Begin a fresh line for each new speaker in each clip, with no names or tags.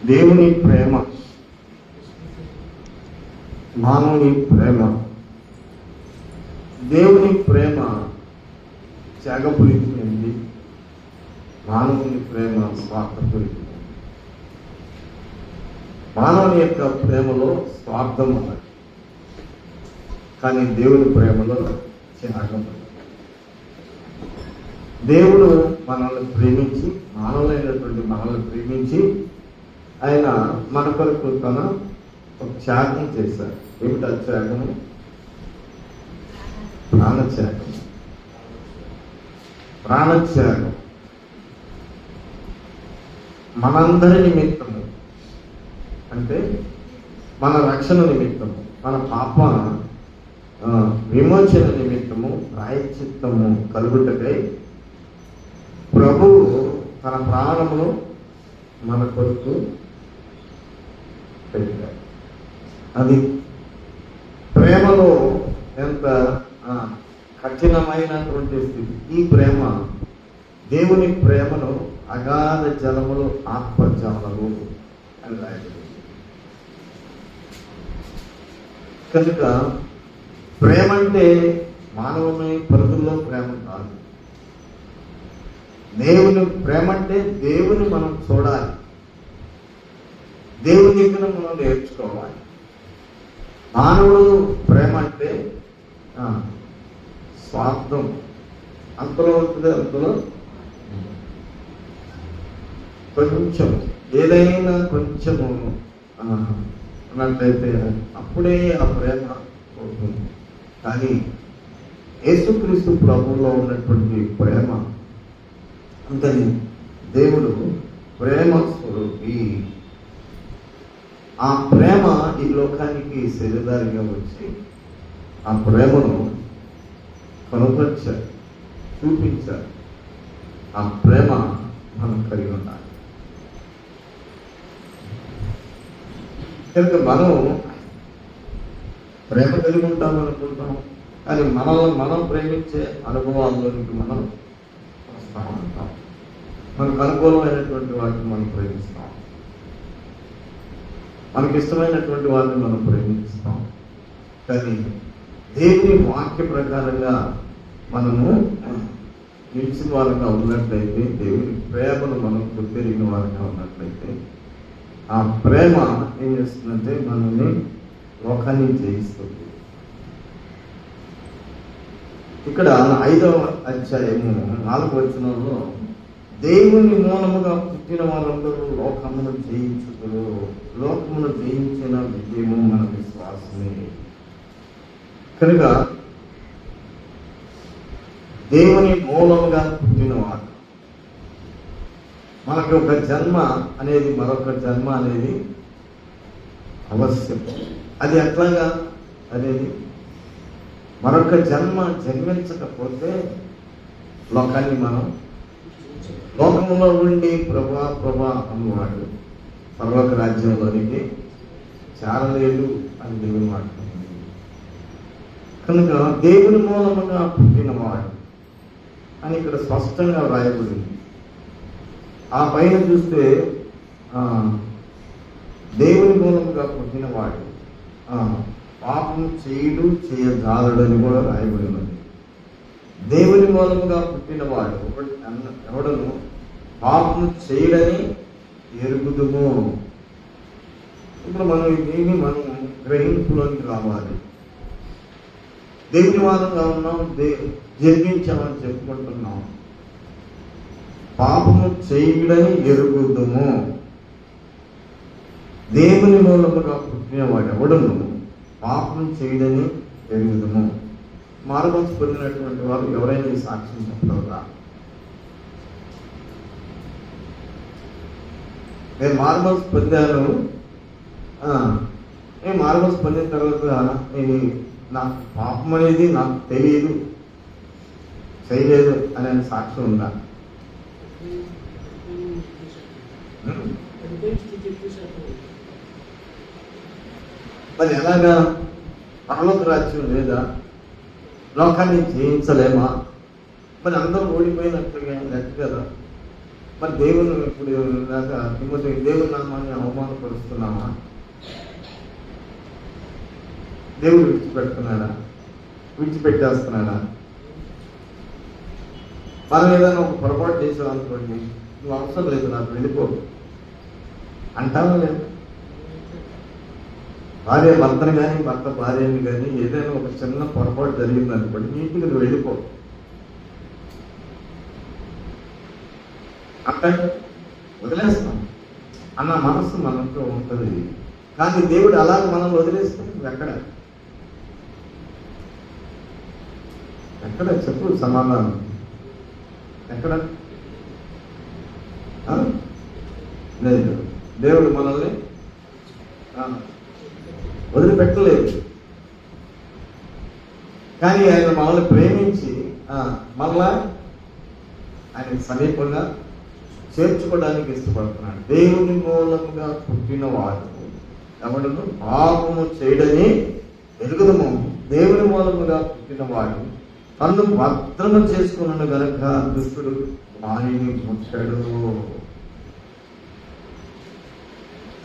దేవుని ప్రేమ, మానవుని ప్రేమ. దేవుని ప్రేమ త్యాగపూరితమైంది, మానవుని ప్రేమ స్వార్థపూరితమైంది. మానవుని యొక్క ప్రేమలో స్వార్థం ఉన్నది, కానీ దేవుని ప్రేమలో త్యాగం. దేవుడు మనల్ని ప్రేమించి, మానవులైనటువంటి మనల్ని ప్రేమించి ఆయన మన కొరకు తన ఒక త్యాగం చేశారు. ఏమిటి ఆ త్యాగము? ప్రాణత్యాగం. ప్రాణత్యాగం మనందరి నిమిత్తము, అంటే మన రక్షణ నిమిత్తము, మన పాప విమోచన నిమిత్తము, ప్రాయశ్చిత్తము కలుగుటకై ప్రభువు తన ప్రాణమును మన కొరకు పెట్టారు. అది ప్రేమలో ఎంత కఠినమైనటువంటి స్థితి. ఈ ప్రేమ, దేవుని ప్రేమను అగాధ జలములు ఆత్మజాలము అని రాయబడింది. కనుక ప్రేమ అంటే మానవుని పరిధుల్లో ప్రేమ కాదు. దేవుని ప్రేమ అంటే దేవుని మనం చూడాలి, దేవుని దగ్గర మనం నేర్చుకోవాలి. మానవుడు ప్రేమ అంటే స్వార్థం, అంతలో ఉంటుంది. అంతలో కొంచెం ఏదైనా కొంచెము అన్నట్లయితే అప్పుడే ఆ ప్రేమ పోతుంది. కానీ యేసుక్రీస్తు ప్రభువులో ఉన్నటువంటి ప్రేమ అంతని దేవుడు ప్రేమ స్వరూపి. ఆ ప్రేమ ఈ లోకానికి శరీరధారిగా వచ్చి ఆ ప్రేమను కనుపరిచారు, చూపించారు. ఆ ప్రేమ మనం కలిగి ఉండాలి. కనుక మనం ప్రేమ కలిగి ఉంటామనుకుంటాం, కానీ మనల్ని మనం ప్రేమించే అనుభవాల్లోనికి మనం వస్తూ ఉంటాం. మనకు అనుకూలమైనటువంటి వాటిని మనం ప్రేమిస్తాం, మనకి ఇష్టమైనటువంటి వాటిని మనం ప్రేమిస్తాం. కానీ దేవుని వాక్య ప్రకారంగా మనము నిలిచిన వారంగా ఉన్నట్లయితే, దేవుని ప్రేమను మనం గుర్తెరిగిన వారంగా ఉన్నట్లయితే, ఆ ప్రేమ ఏం చేస్తుందంటే మనల్ని లోకాన్ని జయిస్తుంది. ఇక్కడ 5వ అధ్యాయము 4వ వచనంలో దేవుని మూలముగా పుట్టిన వాళ్ళందరూ లోకమును జయించుదురు, లోకమును జయించిన విజయము మన విశ్వాసమే. కనుక దేవుని మూలముగా పుట్టినవాడు, మనకి ఒక జన్మ అనేది, మరొక జన్మ అనేది అవశ్యం. అది ఎట్లాగా అనేది, మరొక జన్మ జన్మించకపోతే లోకాన్ని మనం, లోకంలో ఉండి ప్రభా ప్రభా అన్నవాడు పరలోక రాజ్యంలోనికి చేరలేడు అని దేవుని మాట్లాడుతుంది. కనుక దేవుని మూలముగా పుట్టినవాడు అని ఇక్కడ స్పష్టంగా వ్రాయబడింది. ఆ పైన చూస్తే దేవుని మూలముగా పుట్టినవాడు పాపం చేయుడు చేయజాలడని కూడా రాయబడినది. దేవుని మూలముగా పుట్టినవాడు ఎవడను పాపం చేయడని ఎరుగుదుము. ఇప్పుడు మనం దీన్ని మనం గ్రహింపులోకి రావాలి. దేవుని వారంగా ఉన్నాం, జన్మించామని చెప్పుకుంటున్నాం. పాపము చేయడని ఎరుగుదుము. దేవుని మూలముగా పుట్టినవాడు ఎవడను పాపం చేయడని ఎరుగుదుము. మారుమనసు పొందినటువంటి వారు ఎవరైనా ఈ సాక్ష్యం చెప్పగలరా? నేను మారుమనసు పొందాను, నేను మారుమనసు పొందిన తర్వాత నేను నాకు పాపం అనేది నాకు తెలియదు, చేయలేదు అనే సాక్ష్యం ఉందా? మరి ఎలాగా? పరలోక రాజ్యం లేదా? లోకాన్ని జయించలేమా? మరి అందరూ ఓడిపోయినట్టుగా లెక్క కదా. మరి దేవుని ఇప్పుడు దాకా దేవుని నామాన్ని అవమానపరుస్తున్నావా? దేవుడు విడిచిపెడుతున్నాడా? విడిచిపెట్టేస్తున్నాడా? మనం ఏదైనా ఒక పొరపాటు చేసావు అనుకోండి, నువ్వు అవసరం లేదు నాకు వెళ్ళిపో అంటావా లేదు? భార్య భర్తను కానీ భర్త భార్యని కానీ ఏదైనా ఒక చిన్న పొరపాటు జరిగింది అనుకోండి, నీటికి నువ్వు వెళ్ళిపో అంటే వదిలేస్తాం అన్న మనస్సు మనతో ఉంటుంది. కానీ దేవుడు అలాగ మనం వదిలేస్తే ఎక్కడ చెప్పు సమాధానం ఎక్కడ? లేదు, దేవుడు మనల్ని వదిలిపెట్టలేదు. కానీ ఆయన మనల్ని ప్రేమించి మళ్ళా ఆయన సమీపంగా చేర్చుకోవడానికి ఇష్టపడుతున్నాడు. దేవుని మూలంగా పుట్టిన వాడు ఎవడను పాపము చేయడని ఎరుగుదము. దేవుని మూలముగా పుట్టిన వాడు తను భద్రము చేసుకున్నాడు గనక దుష్టుడు వాణిని ముట్టాడు.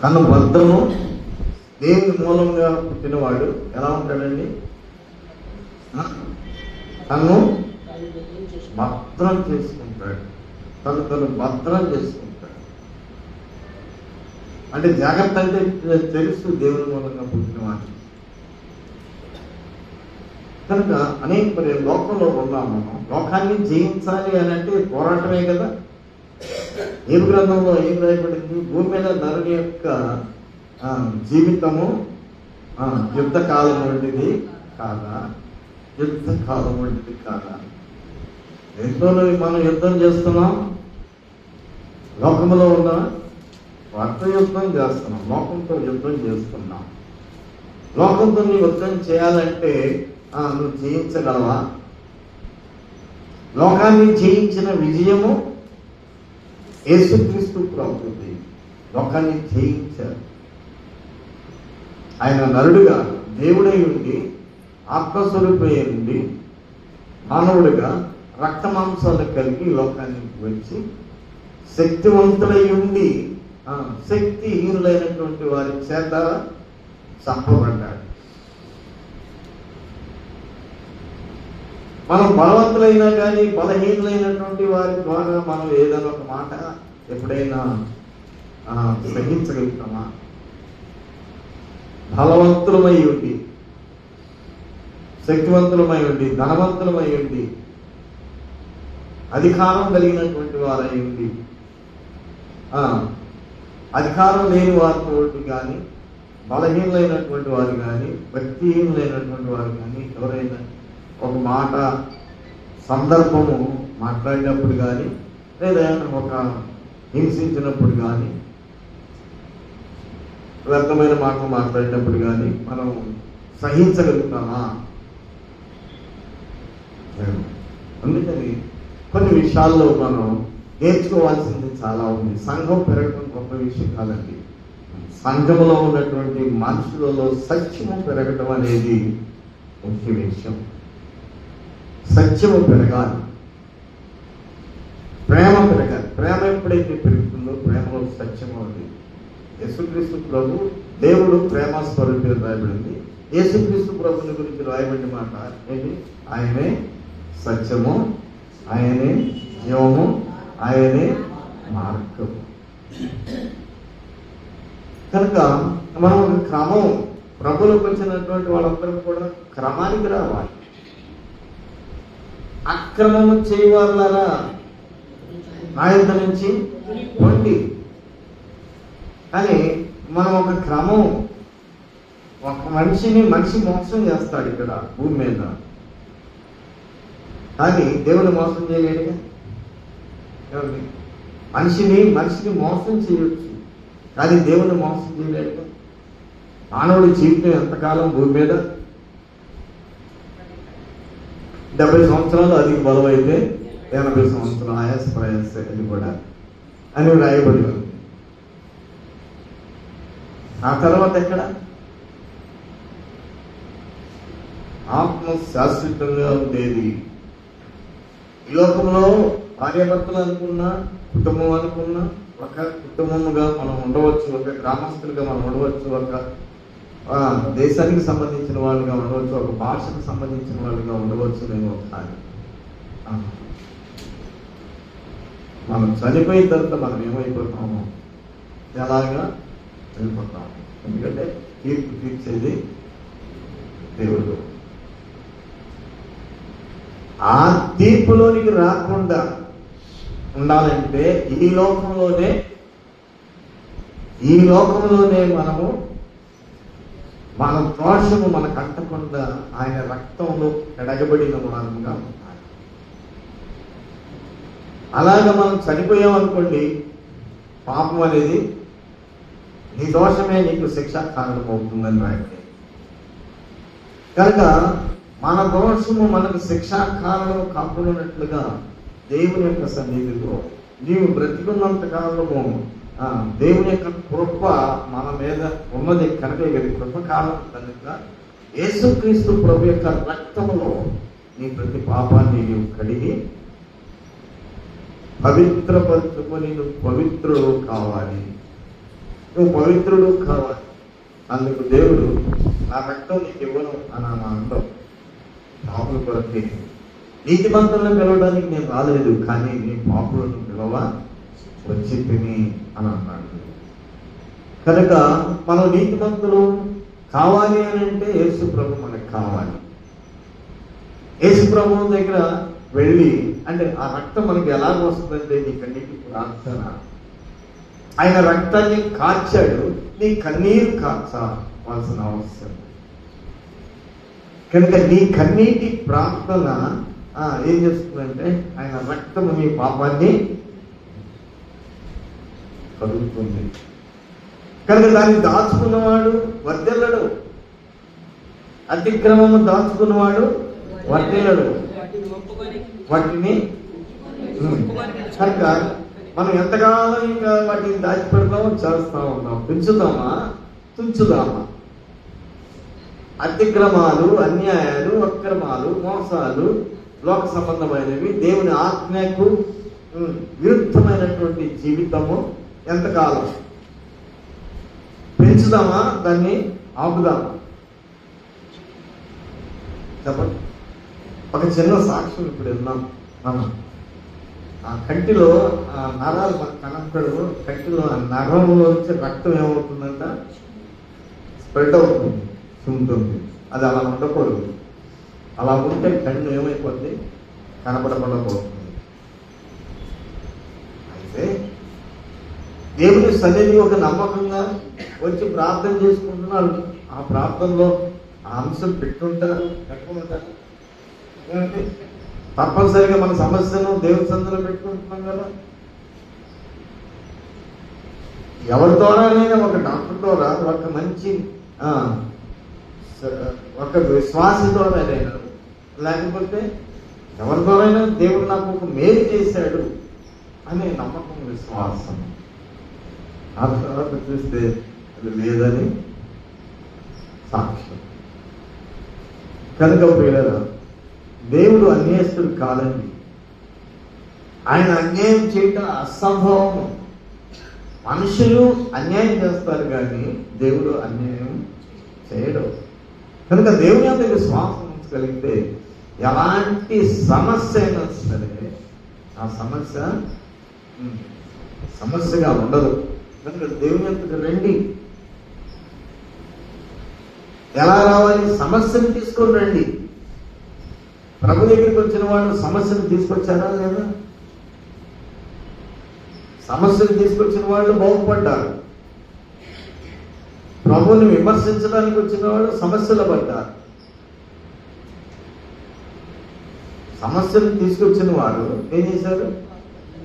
తను భద్రము, దేవుని మూలంగా పుట్టినవాడు ఎలా ఉంటాడండి? తను భద్రం చేసుకుంటాడు. తను భద్రం చేసుకుంటాడు అంటే జాగ్రత్త అంటే తెలుసు దేవుని మూలంగా పుట్టినవాడు కనుక. అనేక లోకంలో ఉన్నాము. లోకాన్ని జయించాలి అని అంటే పోరాటమే కదా. ఏ గ్రంథంలో ఏం రాయబడింది? భూమి మీద నరుని యొక్క జీవితము యుద్ధకాలం వంటిది కాదా? యుద్ధకాలం వంటిది కాదా? ఎంతో మనం యుద్ధం చేస్తున్నాం. లోకంలో ఉన్న వాటితో యుద్ధం చేస్తున్నాం, లోకంతో యుద్ధం చేస్తున్నాం. లోకంతో నీ యుద్ధం చేయాలంటే నువ్వు జయించగలవా? లోకాన్ని జయించిన విజయము యేసుక్రీస్తు ప్రభువుది. లోకాన్ని జయించారు. ఆయన నరుడుగా దేవుడై ఉండి ఆత్మస్వరూపై ఉండి మానవుడిగా రక్త మాంసాలు కలిగి లోకానికి వచ్చి శక్తివంతుడై ఉండి శక్తిహీనులైనటువంటి వారి చేత చంపబడ్డాడు. మనం బలవంతులైనా కానీ బలహీనులైనటువంటి వారి ద్వారా మనం ఏదైనా ఒక మాట ఎప్పుడైనా సహించగలుగుతామా? బలవంతులమై ఉండి, శక్తివంతులమై ఉండి, ధనవంతులమై ఉండి, అధికారం కలిగినటువంటి వారై ఉండి అధికారం లేని వారితో కానీ బలహీనులైనటువంటి వారు కానీ భక్తిహీనులైనటువంటి వారు కానీ ఎవరైనా ఒక మాట సందర్భము మాట్లాడినప్పుడు కానీ లేదా ఒక హింసించినప్పుడు కానీ వ్యర్థమైన మాటలు మాట్లాడినప్పుడు కానీ మనం సహించగలుగుతామా? అందుకని కొన్ని విషయాల్లో మనం నేర్చుకోవాల్సింది చాలా ఉంది. సంఘం పెరగడం గొప్ప విషయం కాదండి. సంఘంలో ఉన్నటువంటి మనుషులలో సత్యము పెరగడం అనేది ముఖ్య విషయం. సత్యము పెరగాలి, ప్రేమ పెరగాలి. ప్రేమ ఎప్పుడైతే పెరుగుతుందో ప్రేమలో సత్యము ఉంది. యేసుక్రీస్తు ప్రభు దేవుడు ప్రేమ స్వరూపి రాయబడింది. యేసుక్రీస్తు ప్రభుని గురించి రాయబడిన మాట ఏంటి? ఆయనే సత్యము, ఆయనే జీవము, ఆయనే మార్గము. కనుక మనం ఒక క్రమం, ప్రభులకు వచ్చినటువంటి వాళ్ళందరూ కూడా క్రమానికి రావాలి. అక్రమము చేయవాళ్ళరా నా యొద్ద నుంచి పొండి. కానీ మనం ఒక క్రమం, ఒక మనిషి మోసం చేస్తాడు ఇక్కడ భూమి మీద. కానీ దేవుని మోసం చేయలేడుగా. మనిషిని మోసం చేయొచ్చు, కానీ దేవుని మోసం చేయలేడుగా. మానవుడి జీవితం ఎంతకాలం భూమి మీద? 70 సంవత్సరాలు అధిక బలం అయితే 80 సంవత్సరాలు ఆయాస ప్రయాస అది కూడా అని రాయబడి ఉంది. ఆ తర్వాత ఎక్కడ? ఆత్మ శాశ్వతంగా ఉండేది. ఈ లోకంలో భార్యాభర్తలు అనుకున్నా, కుటుంబం అనుకున్నా, ఒక కుటుంబముగా మనం ఉండవచ్చు, ఒక గ్రామస్తులుగా మనం ఉండవచ్చు, ఒక దేశానికి సంబంధించిన వాళ్ళుగా ఉండవచ్చు, ఒక భాషకు సంబంధించిన వాళ్ళుగా ఉండవచ్చు. నేను ఒకసారి మనం చనిపోయిన తర్వాత మనం ఏమైపోతాము, ఎలాగా వెళ్ళిపోతాము. ఎందుకంటే తీర్పు తీర్చేది దేవుడు. ఆ తీర్పులోనికి రాకుండా ఉండాలంటే ఈ లోకంలోనే మనము మన దోషము మనకు అంటకుండా ఆయన రక్తంలో కడగబడిన వారంగా ఉండాలి. అలాగ మనం చనిపోయామనుకోండి, పాపం అనేది నీ దోషమే నీకు శిక్షా కారణం అవుతుందని రాయండి. కనుక మన దోషము మనకు శిక్షా కారణం కాకున్నట్లుగా దేవుని యొక్క సన్నిధిలో నీవు బ్రతికున్నంత కాలము దేవుని యొక్క కృప మన మీద ఉన్నది కనుక కృపకాలం కనుక యేసుక్రీస్తు ప్రభు యొక్క రక్తములో నీ ప్రతి పాపాన్ని నీవు కడిగి పవిత్రపరుచుకొని నువ్వు పవిత్రుడు కావాలి. నువ్వు పవిత్రుడు కావాలి. అందుకు దేవుడు నా రక్తం నీకు ఇవ్వను అని అనడం పాపుల కొరకే. నీతిమంతులను పిలవడానికి నేను రాలేదు, కానీ నీ పాపులను పిలవ వచ్చి తిని అని అన్నాడు. కనుక మనం నీతిమంతులు కావాలి అని అంటే యేసు ప్రభు మనకు కావాలి. యేసు ప్రభు దగ్గర వెళ్ళి అంటే ఆ రక్తం మనకి ఎలాగ వస్తుందంటే నీ కన్నీటి ప్రార్థన. ఆయన రక్తాన్ని కార్చాడు, నీ కన్నీరు కార్చవలసిన అవసరం. కనుక నీ కన్నీటి ప్రార్థన ఏం చేస్తుందంటే ఆయన రక్తము నీ పాపాన్ని కలుగుతుంది. కనుక దాన్ని దాచుకున్నవాడు వర్ధిల్లడు, అతిక్రమము దాచుకున్నవాడు వర్ధిల్లడు. వాటిని కనుక మనం ఎంతకాలం ఇంకా వాటిని దాచిపెడతామో చేస్తా ఉన్నాం. పెంచుదామా తుంచుదామా? అతిక్రమాలు, అన్యాయాలు, అక్రమాలు, మోసాలు, లోక సంబంధమైనవి, దేవుని ఆజ్ఞకు విరుద్ధమైనటువంటి జీవితము ఎంతకాలం పెంచుదామా, దాన్ని ఆపుదామా? చెప్పండి. ఒక చిన్న సాక్ష్యం ఇప్పుడు విన్నాం మనం. ఆ కంటిలో నరాలు మన కనపడు, కంటిలో నరంలో వచ్చే రక్తం ఏమవుతుందంట, స్ప్రెడ్ అవుతుంది, ఉంటుంది. అది అలా ఉండకూడదు. అలా ఉంటే కన్ను ఏమైపోద్ది, కనపడకుండా పోతుంది. అయితే దేవుని సన్నిధి ఒక నమ్మకంగా వచ్చి ప్రార్థన చేసుకుంటున్నారు. ఆ ప్రార్థనలో ఆ అంశం పెట్టుకుంటారు, పెట్టుకుంటారు. తప్పనిసరిగా మన సమస్యను దేవుని సన్నిధిలో పెట్టుకుంటున్నాం కదా. ఎవరి ద్వారానైనా, ఒక డాక్టర్ ద్వారా, ఒక మంచి ఒక విశ్వాసి ద్వారానైనా, లేకపోతే ఎవరి ద్వారైనా దేవుడు నాకు ఒక మేలు చేశాడు అనే నమ్మకం, విశ్వాసం. ఆ తర్వాత చూస్తే అది లేదని సాక్ష్యం. కనుక ప్రియులారా, దేవుడు అన్యాయస్తుడు కాదండి. ఆయన అన్యాయం చేయటం అసంభవం. మనుషులు అన్యాయం చేస్తారు కానీ దేవుడు అన్యాయం చేయడు. కనుక దేవుని యొక్క విశ్వాసం ఉంచగలిగితే ఎలాంటి సమస్య అయినా సరే ఆ సమస్యగా ఉండదు. కనుక దేవుని యొక్క రండి. ఎలా రావాలి? సమస్యను తీసుకొని రండి. ప్రభు దగ్గరికి వచ్చిన వాళ్ళు సమస్యను తీసుకొచ్చారా లేదా? సమస్యను తీసుకొచ్చిన వాళ్ళు బాగుపడ్డారు. ప్రభువుని విమర్శించడానికి వచ్చిన వాళ్ళు సమస్యలు పడ్డారు. సమస్యను తీసుకొచ్చిన వారు ఏం చేశారు?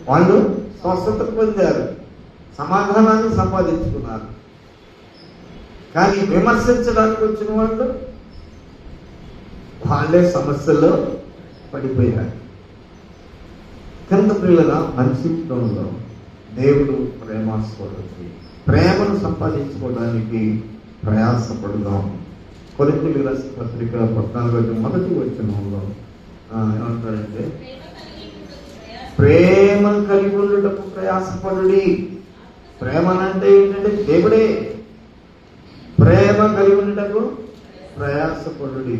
వాళ్ళు స్వస్థత పొందారు, సమాధానాన్ని సంపాదించుకున్నారు. కానీ విమర్శించడానికి వచ్చిన వాళ్ళు వాళ్ళే సమస్యల్లో పడిపోయారు. కనుక ప్రియులరా, మనిషిత్వంలో దేవుడు ప్రేమాస్వరూపి. ప్రేమను సంపాదించుకోవడానికి ప్రయాసపడుదాం. కొరింథీయులకు రాసిన పత్రిక 14వ మొదటి వచనంలో ఏమంటారంటే, ప్రేమను కలిగి ఉండటకు ప్రయాసపడుడి. ప్రేమ అంటే ఏంటంటే దేవుడే. ప్రేమ కలిగి ఉండటకు ప్రయాసపడుడి.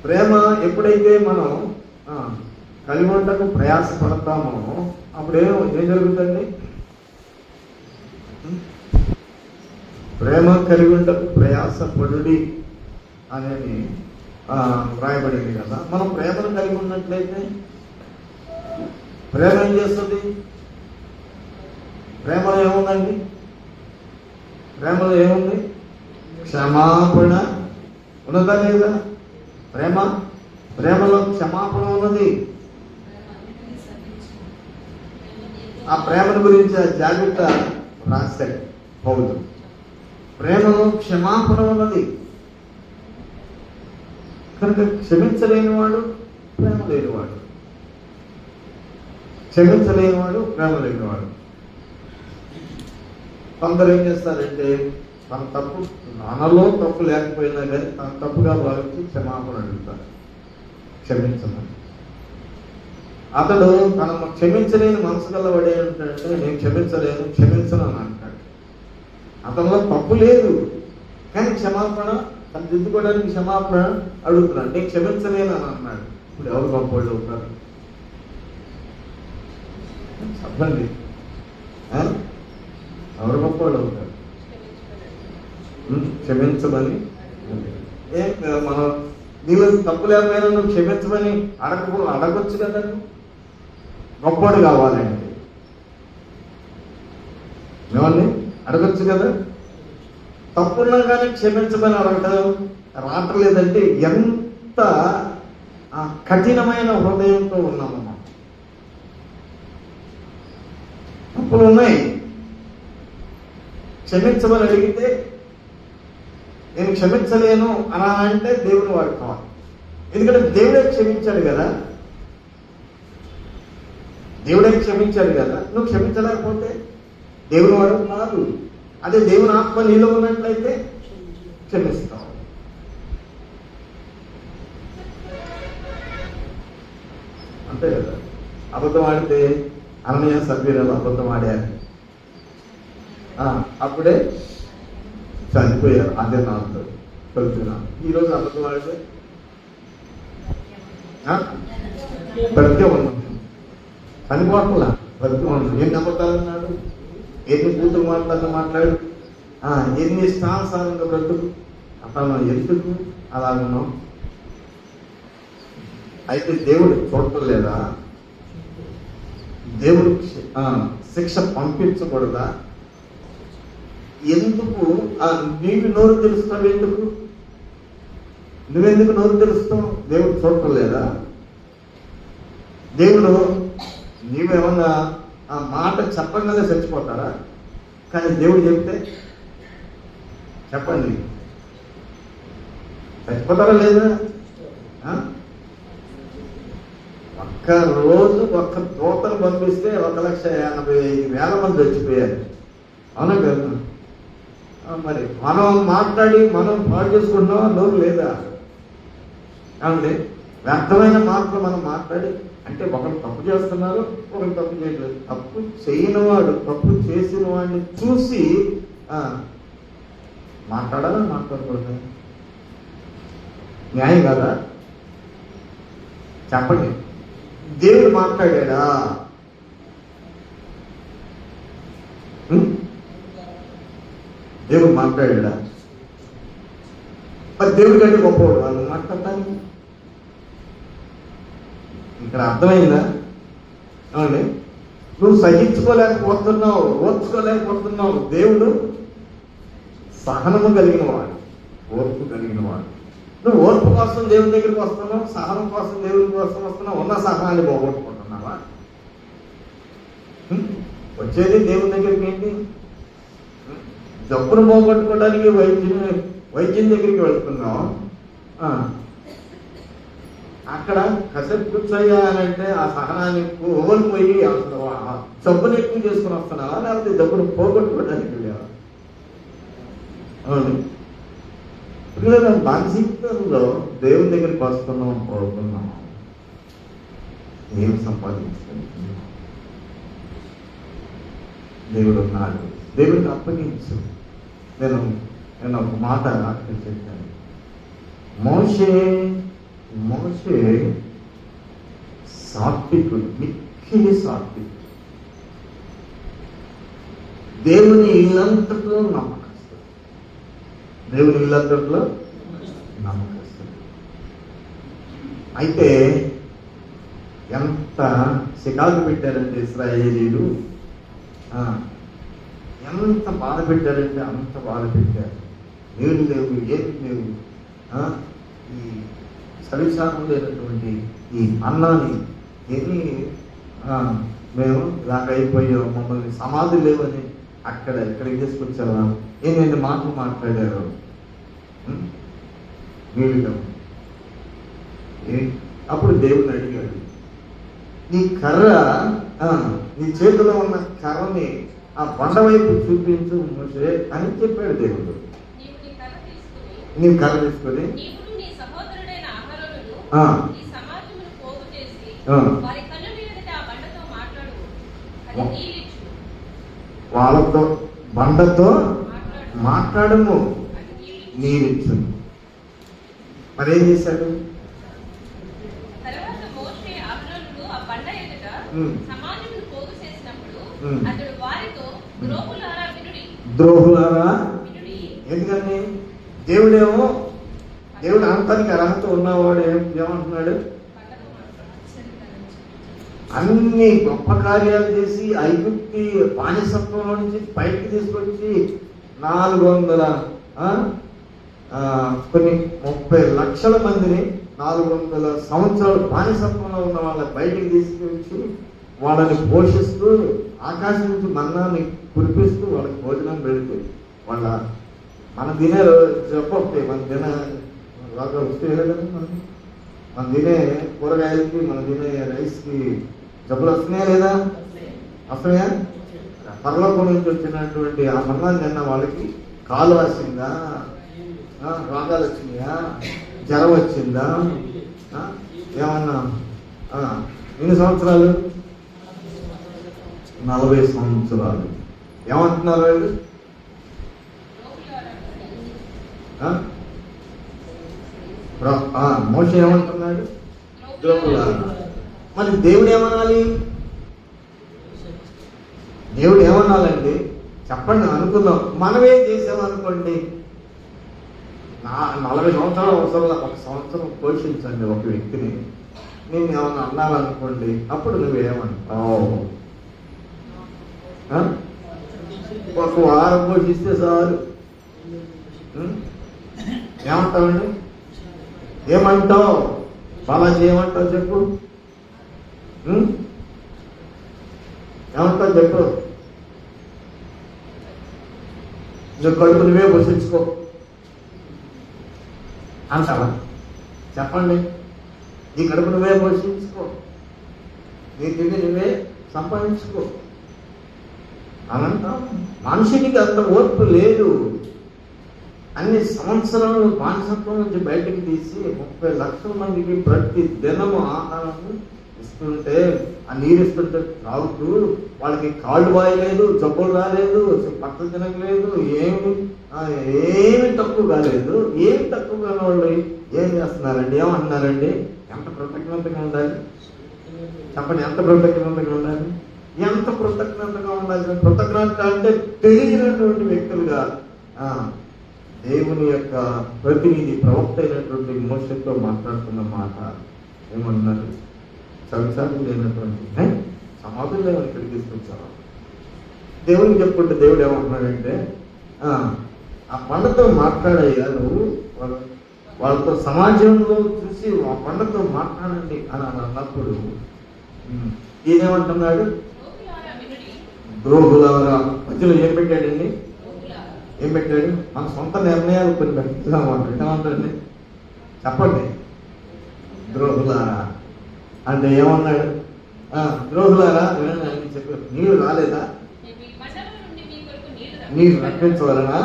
ప్రేమ ఎప్పుడైతే మనం కలిగి ఉండటకు ప్రయాసపడతామో అప్పుడు ఏం జరుగుతుంది? ప్రేమ కలిగి ఉండటకు ప్రయాసపడుడి అనేది వ్రాయబడింది కదా. మనం ప్రేమను కలిగి ఉన్నట్లయితే ప్రేమ ఏం చేస్తుంది? ప్రేమలో ఏముందండి? ప్రేమలో ఏముంది? క్షమాపణ ఉన్నదా లేదా? ప్రేమలో క్షమాపణ ఉన్నది. ఆ ప్రేమను గురించి జాగ్రత్త రాశాడు పౌలు. ప్రేమలో క్షమాపణ ఉన్నది కనుక క్షమించలేనివాడు ప్రేమ లేనివాడు. క్షమించలేనివాడు ప్రేమ లేనివాడు. కొందరు ఏం చేస్తారంటే తన తప్పు నాలో తప్పు లేకపోయినా కానీ తన తప్పుగా భావించి క్షమాపణ అడుగుతారు, క్షమించమని. అతడు తను క్షమించలేని మనసు గలవాడు ఏంటంటే నేను క్షమించలేను, క్షమించను అని అంటాడు. అతనిలో తప్పు లేదు కానీ క్షమాపణ తను దిద్దుకోవడానికి క్షమాపణ అడుగుతున్నాడు. నేను క్షమించలేను అని అన్నాడు. ఇప్పుడు ఎవరు గొప్పవాళ్ళు అవుతారు చెప్పండి? ఎవరు గొప్పవాళ్ళు అవుతారు? క్షమించమని మనం నీళ్ళు తప్పు లేకపోయినా నువ్వు క్షమించమని అడగొచ్చు కదా. గొప్పవాడు కావాలండి ఏమని అడగొచ్చు కదా. తప్పున్నా కానీ క్షమించమని అడగటం రావట్లేదంటే ఎంత కఠినమైన హృదయంతో ఉన్నాము. తప్పులు ఉన్నాయి, క్షమించమని అడిగితే నేను క్షమించలేను అని అంటే దేవుని వాడు కావాలి. ఎందుకంటే దేవుడే క్షమించాడు కదా. దేవుడే క్షమించాడు కదా. నువ్వు క్షమించలేకపోతే దేవుని వాడు కాదు. అదే దేవుని ఆత్మ నీలో ఉన్నట్లయితే క్షమిస్తావు. అంతే కదా. అబద్ధం ఆడితే అననీయ సభ్యులు అబద్ధం ఆడారు, అప్పుడే చనిపోయారు. అదే నాతో కలుపుతున్నాను. ఈరోజు అబద్ధం ఆడితే బ్రతికే ఉన్నాం, చనిపోవట్లా బ్రతికే ఉన్నాం. ఎన్ని అబద్ధాలు అన్నాడు, ఎన్ని కూతురు మాట్లాడు, ఎన్ని ఇష్టానుసారంగా బ్రతుకు. అతను ఎందుకు అలాగన్నాం? అయితే దేవుడు చూడటం లేదా? దేవుడు శిక్ష పంపించకూడదా? ఎందుకు నీకు నోరు తెలుస్తావు? ఎందుకు నువ్వెందుకు నోరు తెలుస్తావు? దేవుడు చూడటం లేదా? దేవుడు నీవేమన్నా ఆ మాట చెప్పగానే చచ్చిపోతాడా? కానీ దేవుడు చెప్తే చెప్పండి చచ్చిపోతారా లేదా? ఒక్క రోజు ఒక్క దూతను పంపిస్తే 1,85,000 మంది చచ్చిపోయారు. అవునా కదా? మరి మనం మాట్లాడి మనం పాడు చేసుకుంటున్నావా? నోరు లేదా? అంటే వ్యర్థమైన మాటలు మనం మాట్లాడి అంటే ఒకరు తప్పు చేస్తున్నారు, ఒకరు తప్పు చేయట్లేదు. తప్పు చేయని వాడు తప్పు చేసిన వాడిని చూసి మాట్లాడాలా మాట్లాడకూడదు? న్యాయం కదా? చెప్పండి. దేవుడు మాట్లాడా? దేవుడు మాట్లాడా? మరి దేవుడి కంటే గొప్పవాడు వాళ్ళు మాట్లాడటానికి. ఇక్కడ అర్థమైందా? అవునండి. నువ్వు సహించుకోలేకపోతున్నావు, ఓర్చుకోలేకపోతున్నావు. దేవుడు సహనము కలిగిన వాడు, ఓర్పు కలిగిన వాడు. నువ్వు ఓర్పు కోసం దేవుని దగ్గరికి వస్తున్నావు, సహనం కోసం దేవుని కోసం వస్తున్నావు. ఉన్న సహనాన్ని పోగొట్టుకుంటున్నావా? వచ్చేది దేవుని దగ్గరికి ఏంటి? జబ్బును పోగొట్టుకోవడానికి వైద్యం దగ్గరికి వెళ్తున్నావు. అక్కడ కసెట్ కూర్చోయ్యా అని అంటే ఆ సహనాన్ని ఓడిపోయి జబ్బును ఎక్కువ చేసుకుని వస్తున్నావా, లేకపోతే జబ్బును పోగొట్టుకోవడానికి వెళ్ళావా? అవును. పిల్లలు మానసికంలో దేవుని దగ్గరికి వస్తున్నాం, పోతున్నాం. ఏం సంపాదించుకుంటున్నావు? దేవుడు ఉన్నాడు, దేవుడికి అప్పగించు. నేను ఒక మాట అక్కడ చెప్పాను. మోషే సాత్వికుడు, మిక్కిలి సాత్వికుడు. దేవుని ఇల్లంతట్లో నమ్మకస్తుడు. దేవుని ఇల్లంతట్లో నమ్మకస్తుడు. అయితే ఎంత చికాకు పెట్టారంటే ఇశ్రాయేలీలు, ఎంత బాధ పెట్టారంటే అంత బాధ పెట్టారు. నీళ్ళు లేవు, ఏమి లేవు. ఈ సవిశానం లేనటువంటి ఈ అన్నాన్ని ఏమి మేము ఇలాగ అయిపోయాం, మమ్మల్ని సమాధి లేవని ఇక్కడికి తీసుకొచ్చారా, ఏమేమి మాటలు మాట్లాడారు. వీళ్ళు అప్పుడు దేవుని అడిగాడు, నీ కర్ర, నీ చేతిలో ఉన్న కర్రని ఆ బండ వైపు చూపించు మోషే అని చెప్పాడు దేవుడు. నీవు కర్ర తీసుకొని వాళ్ళతో బండతో మాట్లాడము, నీరిచ్చు. మరేం చేశాడు? ద్రోహులారా. ఎందుకని? దేవుడు అంతానికి అర్హత ఉన్నవాడు ఏమంటున్నాడు? అన్ని గొప్ప కార్యాలు చేసి ఐగుప్తి బానిసత్వం నుంచి బయటికి తీసుకొచ్చి 400 కొన్ని 30 లక్షల మందిని 400 సంవత్సరాలు బానిసత్వంలో ఉన్న వాళ్ళ బయటికి తీసుకొచ్చి వాళ్ళని పోషిస్తూ ఆకాశం నుంచి మన్నాన్ని కురిపిస్తూ వాళ్ళకి భోజనం పెడుతూ మన తినే చెప్పొస్తే మన వస్తే కదా, మన తినే కూరగాయలకి, మన తినే రైస్కి జబ్బులు వస్తున్నాయా లేదా? వస్తున్నాయా? పరలోకం నుంచి వచ్చినటువంటి ఆ మన్నాన్ని తిన్న వాళ్ళకి కాలు వచ్చిందా, రోగాలు వచ్చినాయా, జ్వరం వచ్చిందా, ఏమన్నా? ఎన్ని సంవత్సరాలు? 40 సంవత్సరాలు. ఏమంటున్నారు వాళ్ళు? మోషే ఏమంటున్నాడు? మరి దేవుడు ఏమనాలి? దేవుడు ఏమనాలండి? చెప్పండి, అనుకుందాం. మనమేం చేసామనుకోండి, 40 సంవత్సరాలు అవసరం, 1 సంవత్సరం పోషించండి ఒక వ్యక్తిని. నేను ఏమన్నా అన్నావనుకోండి, అప్పుడు నువ్వేమంటావు? 1 వారం పోషిస్తే చాలు. ఏమంటావండి? ఏమంటావు? బాలాజీ ఏమంటావు చెప్పు? ఏమంటావు చెప్పు? నువ్వు కడుపు నువ్వే పోషించుకో అంటావా? చెప్పండి. నీ కడుపు నువ్వే పోషించుకో, నీ తిండి నువ్వే సంపాదించుకో అనంటాం. మనుషునికి అంత ఓర్పు లేదు. అన్ని సంవత్సరాలు బానిసత్వం నుంచి బయటకు తీసి 30 లక్షల మందికి ప్రతి దినము ఆహారం ఇస్తుంటే, ఆ నీరు ఇస్తుంటే తాగుతూ వాళ్ళకి కాళ్ళు వాయలేదు, జబ్బులు రాలేదు, పక్కలు తినగలేదు, ఏమి తక్కువ కాలేదు. ఏమి తక్కువ కాని వాళ్ళు ఏం చేస్తున్నారండి? ఏమంటున్నారండి? ఎంత కృతజ్ఞతగా ఉండాలి చెప్పండి. ఎంత కృతజ్ఞతగా ఉండాలి? ఎంత కృతజ్ఞతగా ఉండాలి? కృతజ్ఞత అంటే తెలియనటువంటి వ్యక్తులుగా దేవుని యొక్క ప్రతినిధి ప్రవక్త అయినటువంటి మోషేతో మాట్లాడుతున్న మాట ఏమన్నారు? సంసారం లేనటువంటి సమాధులు లేవని ఇక్కడికి తీసుకొచ్చారు. దేవునికి చెప్పుకుంటే దేవుడు ఏమంటున్నాడంటే, ఆ పండతో మాట్లాడయ్యా, నువ్వు వాళ్ళతో సమాజంలో చూసి ఆ పండతో మాట్లాడండి అని అన్నప్పుడు ఈయనేమంటున్నాడు? ద్రోహులారా. మధ్యలో ఏం పెట్టాడండి? ఏం పెట్టాడు? మన సొంత నిర్ణయాలు కొన్ని పెట్టామంటాడండి. చెప్పండి. ద్రోహులారా అంటే ఏమన్నాడు? ద్రోహులారా వినండి చెప్పారు. నీళ్ళు రాలేదా? నీరు రక్షించవలనా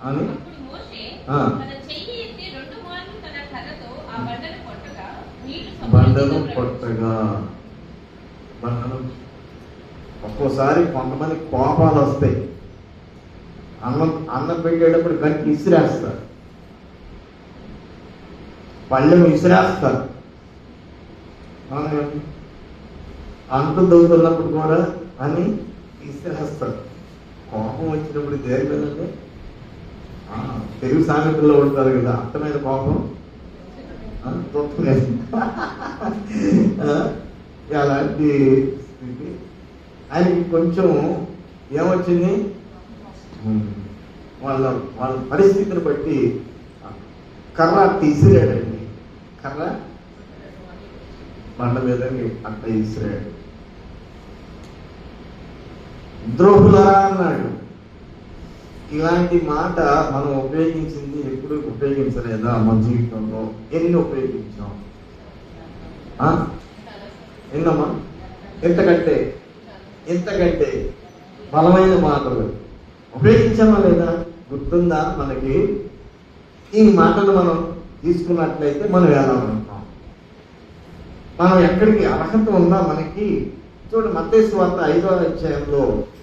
అని బండను కొట్టగా మనం ఒక్కోసారి కొంతమంది కోపాలు వస్తాయి. అన్నం పెట్టేటప్పుడు గంటి విసిరేస్తారు, పళ్ళెం విసిరేస్తారు. అంటు దొరుకుతున్నప్పుడు కూడా అని విసిరేస్తారు. కోపం వచ్చినప్పుడు దేని మీదంటే తెలుగు సామెతల్లో ఉంటారు కదా, అత్త మీద కోపం తొత్తు మీద. అలాంటి స్థితి ఆయనకి కొంచెం ఏమొచ్చింది, వాళ్ళ పరిస్థితిని బట్టి కర్ర తీసిరాడండి. కర్ర బండ మీద అట్ట తీసిరాడు. ద్రోహులరా అన్నాడు. ఇలాంటి మాట మనం ఉపయోగించింది ఎప్పుడు ఉపయోగించలేదా మన జీవితంలో? ఎన్ని ఉపయోగించాం? ఎన్నమ్మా? ఎంతకంటే బలమైన మాటలు ఉపయోగించామా లేదా? గుర్తుందా మనకి? ఈ మాటలు మనం తీసుకున్నట్లయితే మనం ఎలా ఉంటాం? మనం ఎక్కడికి అర్హత ఉందా మనకి? చూడండి, మత్తయి సువార్త 5వ అధ్యాయంలో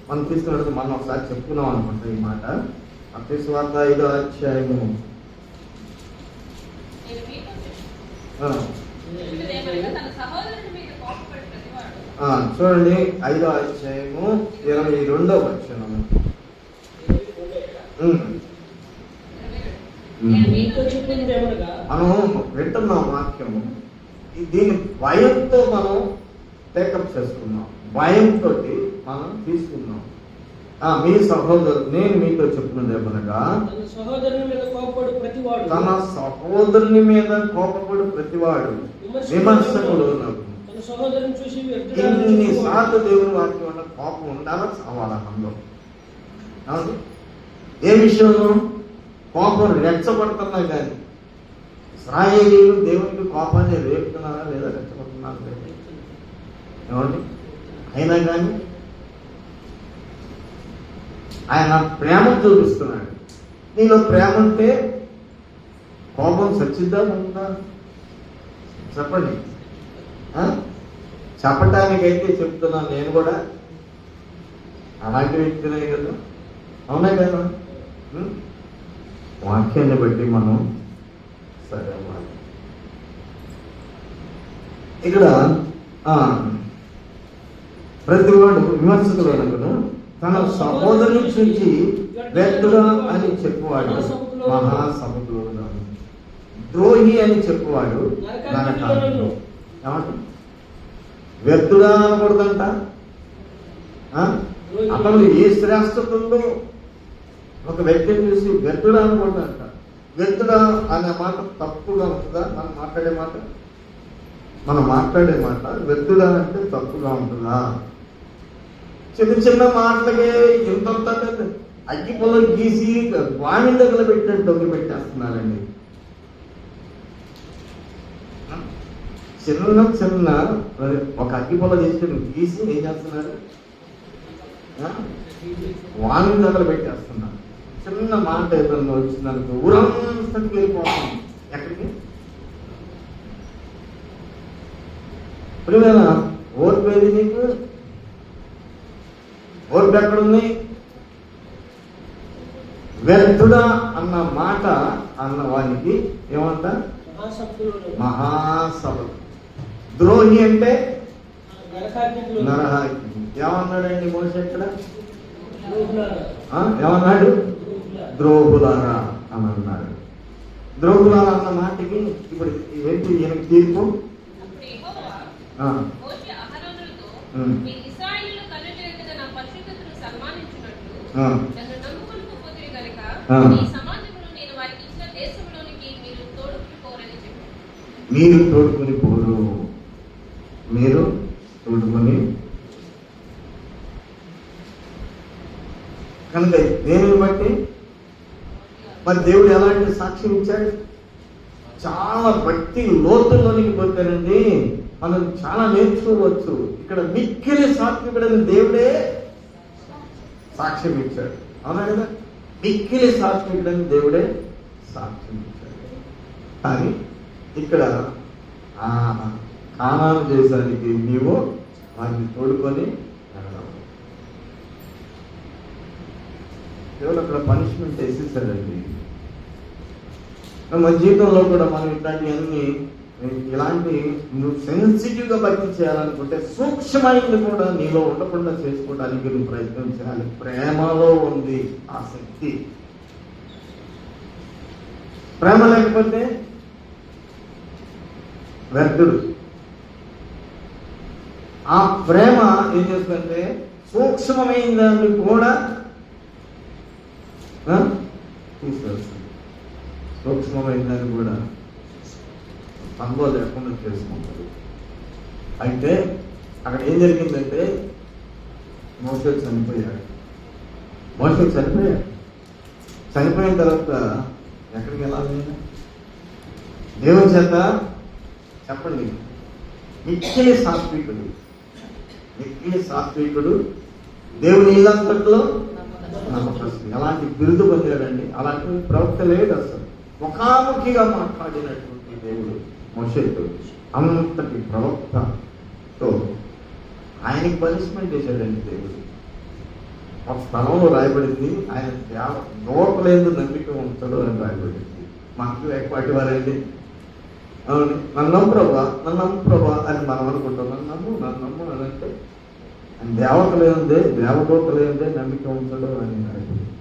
మనం తీసుకున్నట్టు మనం ఒకసారి చెప్పుకున్నాం అనుకుంటా ఈ మాట. మత్తయి సువార్త 5వ అధ్యాయము చూడండి, 5వ అధ్యాయము 22వ వచనం. మనం వింటున్నాం వాక్యము, దీని భయంతో మనం టేకప్ చేసుకున్నాం, భయంతో మనం తీసుకున్నాం. మీ సహోదరు, నేను మీతో చెప్తున్నది ఏమనగా, తన సహోదరుని మీద కోపపడు ప్రతివాడు విమర్శకుడు. ఎన్నిసార్లు దేవుని వాక్యం వల్ల కోపం ఉండాలా చావాలా మనలో? ఏ విషయంలో కోపం రెచ్చగొడుతున్నా కానీ ఇశ్రాయేలీయులు దేవునికి కోపాన్ని రేపుతున్నారా లేదా, రెచ్చగొడుతున్నారా లేదా? ఏమండి? అయినా కానీ ఆయన ప్రేమ చూపిస్తున్నాడు. నీలో ప్రేమ ఉంటే కోపం సచ్చిద్దా ఉందా? చెప్పండి. చెప్పటానికైతే చెప్తున్నాను, నేను కూడా అలాంటి వ్యక్తినే కదా, అవునా కదా? వాక్యాన్ని బట్టి మనం సరే అవ్వాలి. ఇక్కడ ప్రతివాడు విమర్శకుడు అనుకును తన సహోదరుని చూచి వ్యక్తుడా అని చెప్పువాడు మహాసముద్రుడు, ద్రోహి అని చెప్పువాడు నరకాగ్నిలో. ఏమంటారు? వ్యర్థుడా అనకూడదంట. అతను ఏ శ్రేష్టతలో ఒక వ్యక్తిని చూసి వ్యర్థుడా అనకూడదంట. వ్యర్థుడా అనే మాట తప్పుగా ఉంటుందా? మనం మాట్లాడే మాట వ్యర్థుడా అంటే తప్పుగా ఉంటుందా? చిన్న చిన్న మాటలకే ఇంత అగ్గి పొలం గీసి వాణి దగ్గర పెట్టినట్టు డొంగి పెట్టేస్తున్నారండి. చిన్న ఒక అగ్గి పొల తీసుకుని గీసి ఏం చేస్తున్నారు? వాణి దగ్గర పెట్టేస్తున్నారు. చిన్న మాట ఏదన్నా వచ్చిందనుకో ఊరంతకి వెళ్ళిపోతుంది. ఎక్కడికి? ప్రియమైన ఓర్పేది నీకు? ఓర్పు ఎక్కడుంది? వ్యర్థుడా అన్న మాట అన్న వానికి ఏమంట? మహాసభలు. ద్రోహి అంటే నరహాగ్ని. ఏమన్నాడండి మోషే ఇక్కడ? ఏమన్నాడు? ద్రోహులారా అని అన్నాడు. ద్రోహులారా అన్న మాటకి ఇప్పుడు ఏంటి ఈయనకి తీర్పు? మీరు తోడుకొని పోరు, మీరు తోడుకొని. కనుక దేనిని బట్టి మరి దేవుడు ఎలాంటి సాక్ష్యం ఇచ్చాడు? చాలా భక్తి లోతుల్లోనికి పోతానండి, మనం చాలా నేర్చుకోవచ్చు. ఇక్కడ మిక్కిలి సాత్వికుడని దేవుడే సాక్ష్యం ఇచ్చాడు. అవునా కదా? మిక్కిలి సాత్వికుడని దేవుడే సాక్ష్యం ఇచ్చాడు. కానీ ఇక్కడ కానాను దేశానికి నీవు వారిని తోడుకొని వెళ్ళడం. దేవుడు అక్కడ పనిష్మెంట్ వేసేసాడండి. మన జీవితంలో కూడా మనం ఇట్లాంటివన్నీ, ఇలాంటి నువ్వు సెన్సిటివ్గా భక్తి చేయాలనుకుంటే సూక్ష్మమైనది కూడా నీలో ఉండకుండా చేసుకోవడానికి నువ్వు ప్రయత్నం చేయాలి. ప్రేమలో ఉంది ఆ శక్తి. ప్రేమ లేకపోతే వ్యర్థుడు. ఆ ప్రేమ ఏం చేస్తుందంటే సూక్ష్మమైన దాన్ని కూడా తీసుకొస్తుంది. సూక్ష్మమైన దాన్ని కూడా అనుభవం లేకుండా చేసుకుంటారు. అయితే అక్కడ ఏం జరిగిందంటే మోషే చనిపోయాడు. చనిపోయిన తర్వాత ఎక్కడికి వెళ్ళాలి? దేవుని చేత చెప్పండి, నిత్య సాత్వికుడు, దేవుని ఇల్లంతట్లో నమ్మకస్తుడు. ఎలాంటి బిరుదు పొందాడండి? అలాంటి ప్రవక్త లేడు అసలు. ముఖాముఖిగా మాట్లాడినటువంటి దేవుడు మోషేతో, అంతటి ప్రవక్తతో ఆయనకి పనిష్మెంట్ చేశాడండి దేవుడు. ఒక స్థలంలో రాయబడింది, ఆయన దూరలేదు నమ్మిక ఉంచాడు అని రాయబడింది. మనకు ఎక్కువ వారండి, అవును నన్ను నమ్ము ప్రభా అని మనం అనుకుంటాం. నన్ను నమ్ము అని అంటే ఆయన దేవదూత లేదే నమ్మిక ఉంచాడు అని రాయబడింది.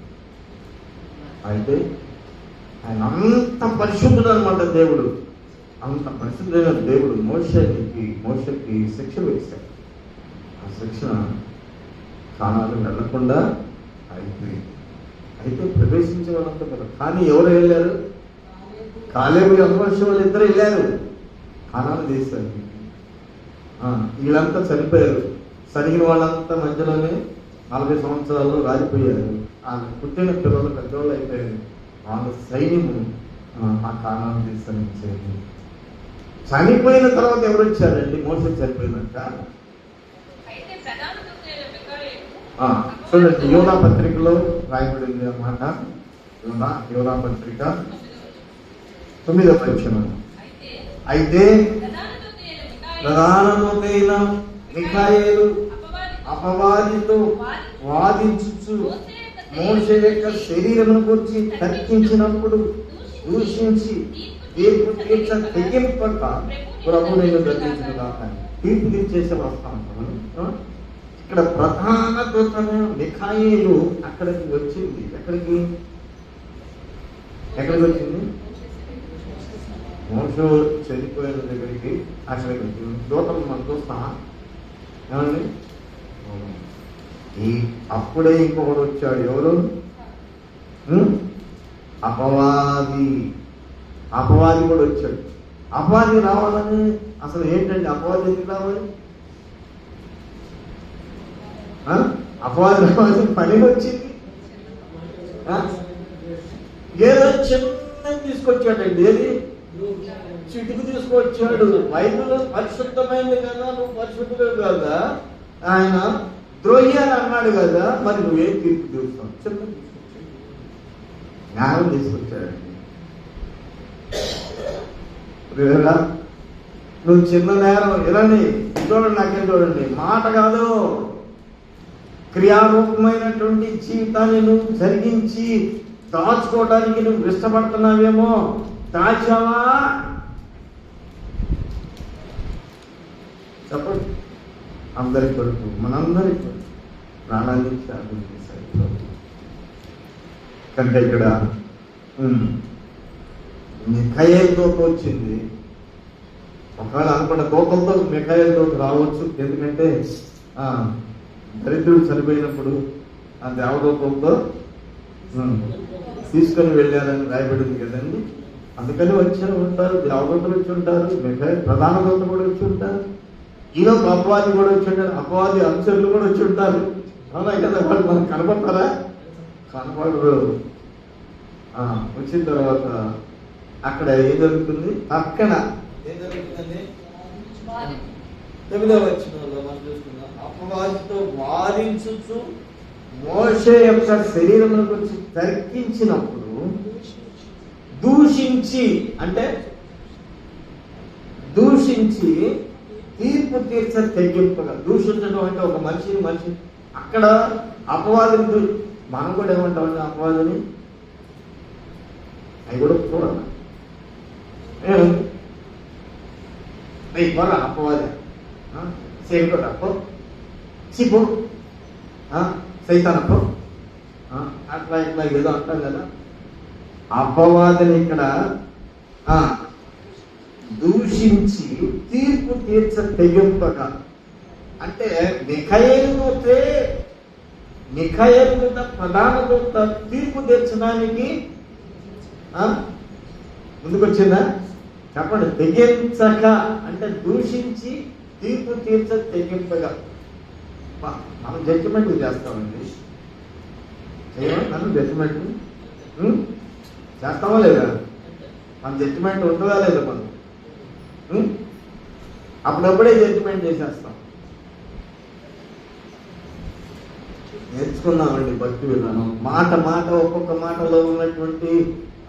అయితే ఆయన అంత పరిశుద్ధుడు అనమాట దేవుడు. అంత పరిశుద్ధమైన దేవుడు మోషకి శిక్ష వేశాడు. ఆ శిక్ష కానాలు వెళ్లకుండా అయిపోయింది. అయితే ప్రవేశించే వాళ్ళంతా కదా. కానీ ఎవరు వెళ్ళారు? కాలేబు యెహోషువ వాళ్ళు ఇద్దరు వెళ్ళారు కానాను దేశానికి. వీళ్ళంతా చనిపోయారు. సరిగిన వాళ్ళంతా మధ్యలోనే 40 సంవత్సరాల్లో రాలిపోయారు. ఆ పుట్టిన పిల్లలు పెద్దవాళ్ళు అయిపోయారు. వాళ్ళ సైన్యము ఆ కానాను దేశానికి చేరింది. చనిపోయిన తర్వాత ఎవరు వచ్చారండి? మోషే చనిపోయినాక చూడండి, యోనా పత్రికలో రాయబడింది అన్నమాట. యోనా పత్రిక 9వ వచనం. అయితే ప్రధానదూతైన మిఖాయేలు అపవాదితో వాదించుచు మోషే యొక్క శరీరమును గురించి తర్కించినప్పుడు దూషించి తీర్పు తీర్చ తెగింపక ప్రభు నేను దర్శించుకున్నాక తీర్పు తీర్చేసే వస్తాం. ఇక్కడ ప్రధాన దూతను మిఖాయేలు అక్కడికి వచ్చింది. ఎక్కడికి వచ్చింది? మోషే చనిపోయిన దగ్గరికి అక్కడికి వచ్చింది. దూతలు మనం చూస్తాం ఏమండి. అప్పుడే ఇంకొకడు వచ్చాడు. ఎవరు? అపవాది కూడా వచ్చాడు. అపవాది రావాలని అసలు ఏంటండి? అపవాది ఎందుకు రావాలి? అపవాది రావాల్సిన పని వచ్చింది. ఏదో చిన్న తీసుకొచ్చాడండి. ఏది? చిటుకు తీసుకొచ్చాడు. బైబిల్ పరిశుద్ధమైంది కదా, నువ్వు పరిశుద్ధుడు కదా, ఆయన ద్రోహి అని అన్నాడు కదా, మరి నువ్వేం తీర్పు తీరుస్తావు? చిన్న తీసుకొచ్చాడు, జ్ఞానం తీసుకొచ్చాడండి. నువ్వు చిన్న నేరం ఇలాంటి చూడండి, నాకేం చూడండి, మాట కాదు క్రియారూపమైనటువంటి జీవితాన్ని నువ్వు జరిగించి దాచుకోవడానికి నువ్వు ఇష్టపడుతున్నావేమో. దాచావా? చెప్పండి. అందరి కొరకు, మనందరి కొరకు ప్రాణాన్ని త్యాగం చేశాడు. కనుక ఇక్కడ మిఖాయేలుతో వచ్చింది. ఒకవేళ అనుకున్న దూతలతో మిఖాయేలుతో రావచ్చు. ఎందుకంటే దరిద్రుడు చనిపోయినప్పుడు ఆ దేవదూతలతో తీసుకొని వెళ్ళారని రాయబడింది కదండి. అందుకని వచ్చి ఉంటారు, దేవదూతలు వచ్చి ఉంటారు, మిఖాయేలు ప్రధాన దూత కూడా వచ్చి ఉంటారు, ఈలో అపవాది కూడా వచ్చి ఉంటారు, అపవాది అనుచరులు కూడా వచ్చి ఉంటారు. అవునా కదా? వాళ్ళు మనకు కనపడతారా? కనపడరు. వచ్చిన తర్వాత అక్కడ ఏం జరుగుతుంది? అక్కడ ఏం జరుగుతుందండి? 9వ వచనంలో మనం చూస్తున్నాం. అపవాదితో వాదించుచు మోషే యొక్క శరీరమును గురించి తర్కించినప్పుడు దూషించి, అంటే దూషించి తీర్పు తీర్చ తెగింపుగా. దూషించడం అంటే ఒక మనిషి అక్కడ అపవాదిని మనం కూడా ఏమంటామండి అపవాదిని అవి కూడా చూడాలి. పొర అపవాది సేవికోట అప్పో చిపో సైతానప్పో అట్లా ఇట్లా ఏదో అంటాం కదా. అపవాదిని ఇక్కడ దూషించి తీర్పు తీర్చ తెగింపగా అంటే మిఖాయేలు మీద ప్రధాన దూత తీర్పు తీర్చడానికి ముందుకొచ్చిందా చెప్పండి. తెగించక అంటే దూషించి తీర్పు తీర్చ తెగింపగా. మనం జడ్జిమెంట్ చేస్తామండి, మనం జడ్జిమెంట్ చేస్తామా లేదా? మన జడ్జిమెంట్ ఉంటుందా లేదా? మనం అప్పుడప్పుడే జడ్జిమెంట్ చేసేస్తాం. నేర్చుకున్నామండి భక్తి విధానం. మాట ఒక్కొక్క మాటలో ఉన్నటువంటి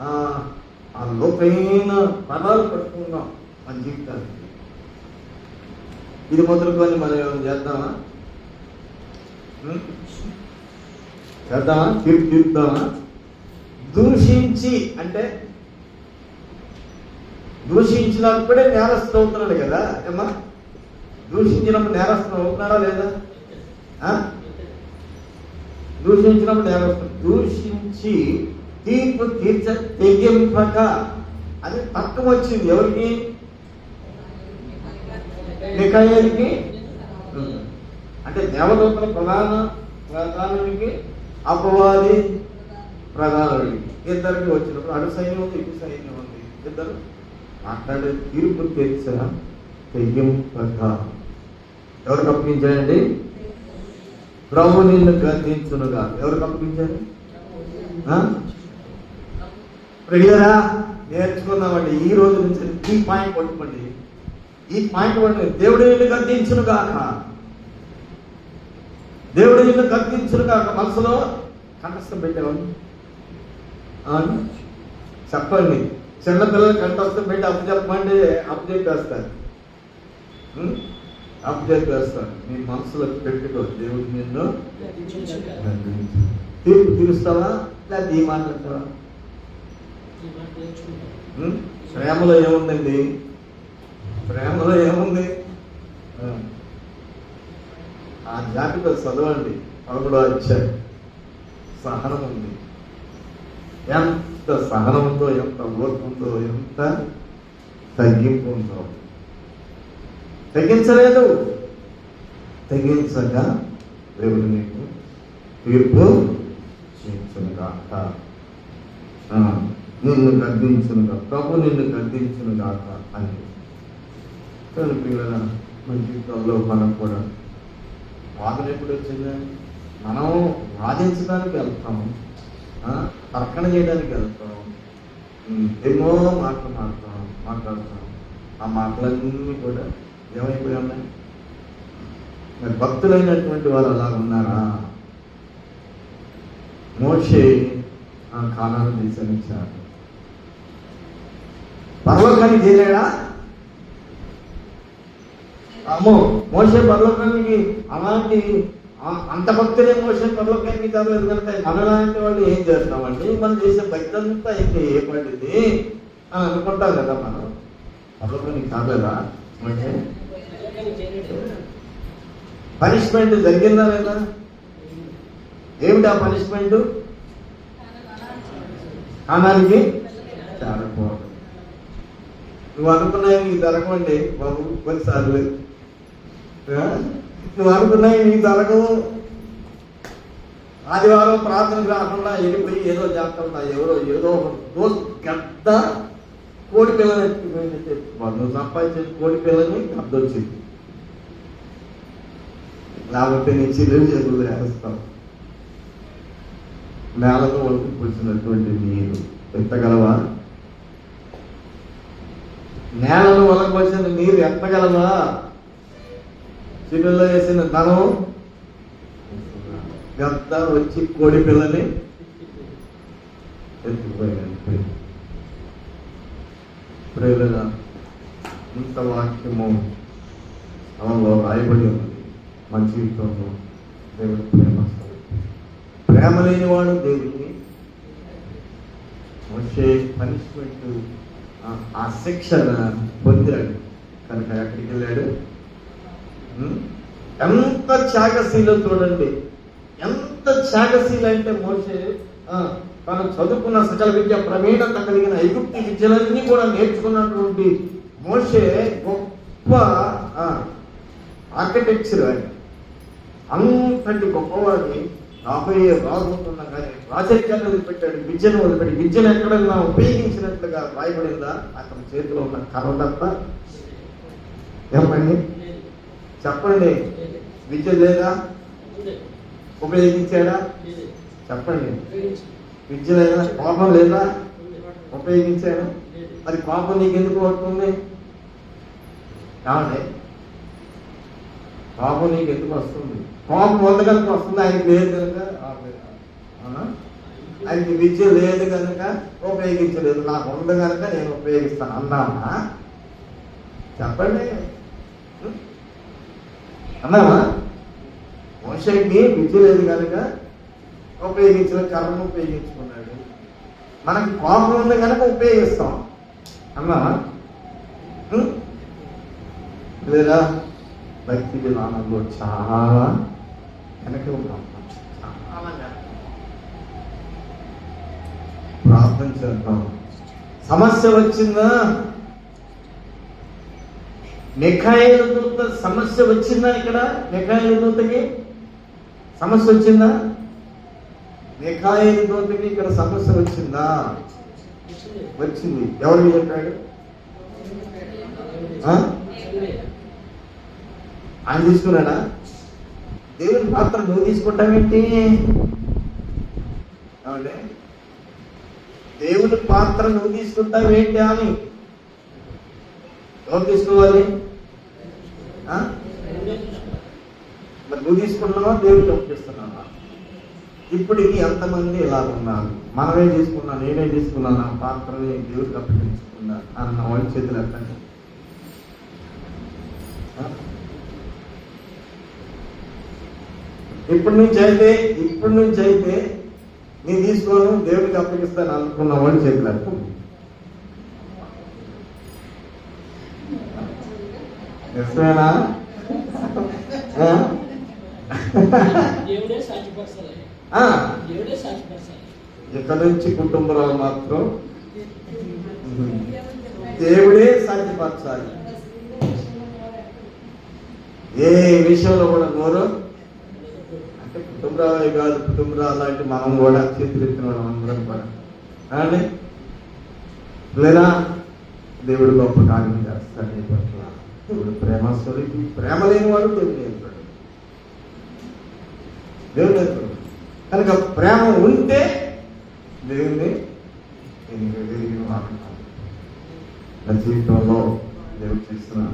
ఆ లోపైన పదాలు పట్టుకుందాం మన జీవితానికి. ఇది మొదలుకొని మనం ఏమైనా చేద్దామా? తీర్పుదామా? దూషించి అంటే దూషించినప్పుడే నేరస్తుడు అవుతున్నాడు కదా ఏమ్మా. దూషించినప్పుడు నేరస్తుడు అవుతున్నాడా లేదా? దూషించినప్పుడు నేరస్తుడు. దూషించి తీర్పు తీర్చ తెగింపక అది తక్కువ వచ్చింది. ఎవరికి? మిఖాయేలుకి. అంటే దేవదూతల ప్రధానుడికి అపవాది ప్రధానుడికి ఇద్దరికి వచ్చినప్పుడు అటు సైన్యం ఉంది ఇటు సైన్యం ఉంది. ఇద్దరు మాట్లాడే తీర్పు తీర్చ తెగింపక. ఎవరికి అప్పగించాడండి? ప్రభు నిన్ను గద్దించునుగా. ఎవరికి అప్పగించారు? రెగ్యులరా నేర్చుకుందామండి. ఈ రోజు నుంచి ఈ పాయింట్ పట్టుకోండి. ఈ పాయింట్ పట్టుకోండి. దేవుడు నిన్ను గద్దించునుగాక. దేవుడు నిన్ను గద్దించునుగాక. మనసులో కంఠస్థం పెట్టామని చెప్పండి. చిన్నపిల్లలు కంఠస్థం పెట్టి అప్పు చెప్పమంటే అప్పు చెప్పేస్తారు. నీ మనసులో పెట్టుకో. దేవుడు నిన్ను తీర్పు తీరుస్తావా లేకపోతే ఈ మాట అంటావా? ప్రేమలో ఏముందండి? ప్రేమలో ఏముంది? ఆ జాతితో చదవండి. 11వ అధ్యాయం. సహనం ఉంది. ఎంత సహనం ఉందో, ఎంత ఓర్పు ఉందో, ఎంత తగ్గింపు ఉందో. తగ్గించలేదు. తగ్గించగా దేవుడు నీకు తీర్పు చేయించునుగాక. నిన్ను గద్దించునుగా. ప్రభు నిన్ను గద్దించునుగాక అని. పిల్లల మన జీవితంలో మనం కూడా వాదన ఎప్పుడు వచ్చిందా? మనం వాదించడానికి వెళ్తాం, తర్కణ చేయడానికి వెళ్తాం, ఎన్నో మాటలు మాట్లాడతాం. ఆ మాటలన్నీ కూడా ఏమైపోయి ఉన్నాయి? మరి భక్తులైనటువంటి వారు అలా ఉన్నారా? మోషే కానాను దేశాన్నిచ్చారు. పరలోకానికి చేరాడా? అమ్మో, మోషే పరలోకానికి అలాంటి అంత భక్తులే మోషే పరలోకానికి చదవలేదు కనుక మనలాంటి వాళ్ళు ఏం చేస్తామండి? మనం చేసే భక్తి అంతా ఇంకా ఏ పడింది అని అనుకుంటాం కదా. మనం పరలోకానికి కాదా మోషే? పనిష్మెంట్ జరిగిందా లేదా? ఏమిటి ఆ పనిష్మెంట్? కానానికి చేరకపోవడం. నువ్వు అనుకున్నాయి నీకు జరగవండి బాబు. కొన్నిసార్లు నువ్వు అనుకున్నాయి నీకు జరగవు. ఆదివారం ప్రార్థనకు రాకుండా వెళ్ళిపోయి ఏదో చేస్తా. ఎవరో ఏదో పెద్ద కోడి పిల్లని ఎత్తుకుపోయిందంటే నువ్వు సంపాదించే కోడి పిల్లని అర్థొచ్చింది. లేకపోతే నీ చిల్లు చేతులు వేస్తావు. నేలతో వరకు కూర్చున్నటువంటి నీరు ఎత్తగలవా? నేలను వలకపోసిన నీరు ఎత్తగలవా? చిల్లులో వేసిన ధనం గద్ద వచ్చి కోడి పిల్లని ఎత్తుకుపోయాడు. ప్రేరణ ఇంత వాక్యము రాయబడి ఉంది. మన జీవితంలో దేవుడు ప్రేమ స్వరూపి. ప్రేమ లేనివాడు దేవుడిని మోషే పనిష్మెంట్ ఆ శిక్షణ పొందాడు కనుక ఎక్కడికి వెళ్ళాడు. ఎంత త్యాగశీలో చూడండి, ఎంత త్యాగశీల అంటే మోషే తను చదువుకున్న సకల విద్య ప్రవీణత కలిగిన ఐగుప్తు విద్యలన్నీ కూడా నేర్చుకున్నటువంటి మోషే గొప్ప ఆర్కిటెక్చర్ ఆయన. అంతటి గొప్పవాడిని రాబోయే రాజుతున్నా కానీ రాజకీయాన్ని వదిలిపెట్టాడు, విద్యను వదిలిపెట్టి విద్యను ఎక్కడన్నా ఉపయోగించినట్లుగా రాయబడిందా అతని చేతిలో ఉన్న కర్ర తప్ప? చెప్పండి చెప్పండి, విద్య లేదా? ఉపయోగించాడా? చెప్పండి. విద్య లేదా? కోపం లేదా? ఉపయోగించాడా? మరి కోపం నీకు ఎందుకు వస్తుంది? కావండి, కోపం నీకు ఎందుకు వస్తుంది? కోపం వల్ల కనుక వస్తుంది, ఆయనకి లేదు కనుక. ఆయనకి విద్య లేదు కనుక ఉపయోగించలేదు, నాకు ఉంది కనుక నేను ఉపయోగిస్తాను అన్నామా? చెప్పండి, అన్నామా? మోషేకి విద్య లేదు కనుక ఉపయోగించిన కర్రను ఉపయోగించుకున్నాడు. మనకి కోపం ఉంది కనుక ఉపయోగిస్తాం అన్నామా? లేదా భక్తి విధానంలో చాలా వెనక ఉన్నాం. చాలా ప్రార్థన చేద్దాం. సమస్య వచ్చిందా? మిఖాయేలు దూత సమస్య వచ్చిందా? ఇక్కడ మిఖాయేలు దూతకి సమస్య వచ్చిందా? మిఖాయేలు దూతకి ఇక్కడ సమస్య వచ్చిందా? వచ్చింది. ఎవరికి చెప్పాడు? ఆయన తీసుకున్నాడా? దేవుని పాత్ర నువ్వు తీసుకుంటావేంటి? దేవుని పాత్ర నువ్వు తీసుకుంటావేంటి అని ఎవరు తీసుకోవాలి? మరి నువ్వు తీసుకుంటున్నావా, దేవుడు తప్పిస్తున్నావా? ఇప్పటికి ఎంతమంది ఇలా ఉన్నారు? మనమే తీసుకున్నా, నేనే తీసుకున్నాను ఆ పాత్రని దేవుడికి అప్పగించుకున్నా అన్న వాళ్ళ చేతులు ఎత్తండి. ఇప్పటి నుంచి అయితే నేను తీసుకోను, దేవుడికి అప్పగిస్తాను అనుకున్న వాళ్ళు చేతులు ఎత్తండి. నిజమేనా? ఇక్కడ నుంచి కుటుంబాలు మాత్రం దేవుడే సాధ్యపరచాలి. ఏ విషయంలో కూడా నోరు అంటే కుటుంబరాలే కాదు, కుటుంబరాలు లాంటి మనం కూడా చేతులు ఎత్తిన వాళ్ళం అందరం కూడా అని లేదా దేవుడు గొప్ప కార్యం చేస్తాడు. దేవుడు ప్రేమ స్వరూపి. ప్రేమ లేని వాడు దేవుడు నేర్పాడు. దేవుడు నేర్పాడు కనుక ప్రేమ ఉంటే దేవుడిని నా జీవితంలో దేవుడు చేస్తున్న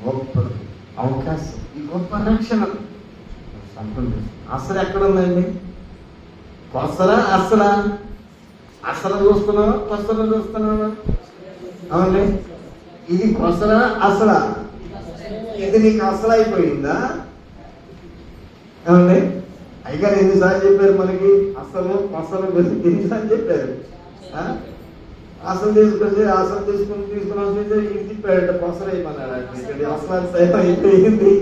గొప్ప అవకాశం, ఈ గొప్ప రక్షణ అసలు ఎక్కడ ఉందండి? కొసరా అసలా? అసలు చూస్తున్నావా, కొసరా చూస్తున్నావా? అవునండి, ఇది కొసరా అసలా? ఇది నీకు అసలు అయిపోయిందా? ఏమండి, అయ్యగారు ఎన్నిసార్లు చెప్పారు మనకి అసలు కొసలు ఎన్నిసార్లు చెప్పారు? అసలు తీసుకుని ఇది తిప్పాడు, కొసలు అయిపోయినాడు. ఇక్కడ అసలు అయిపోయింది,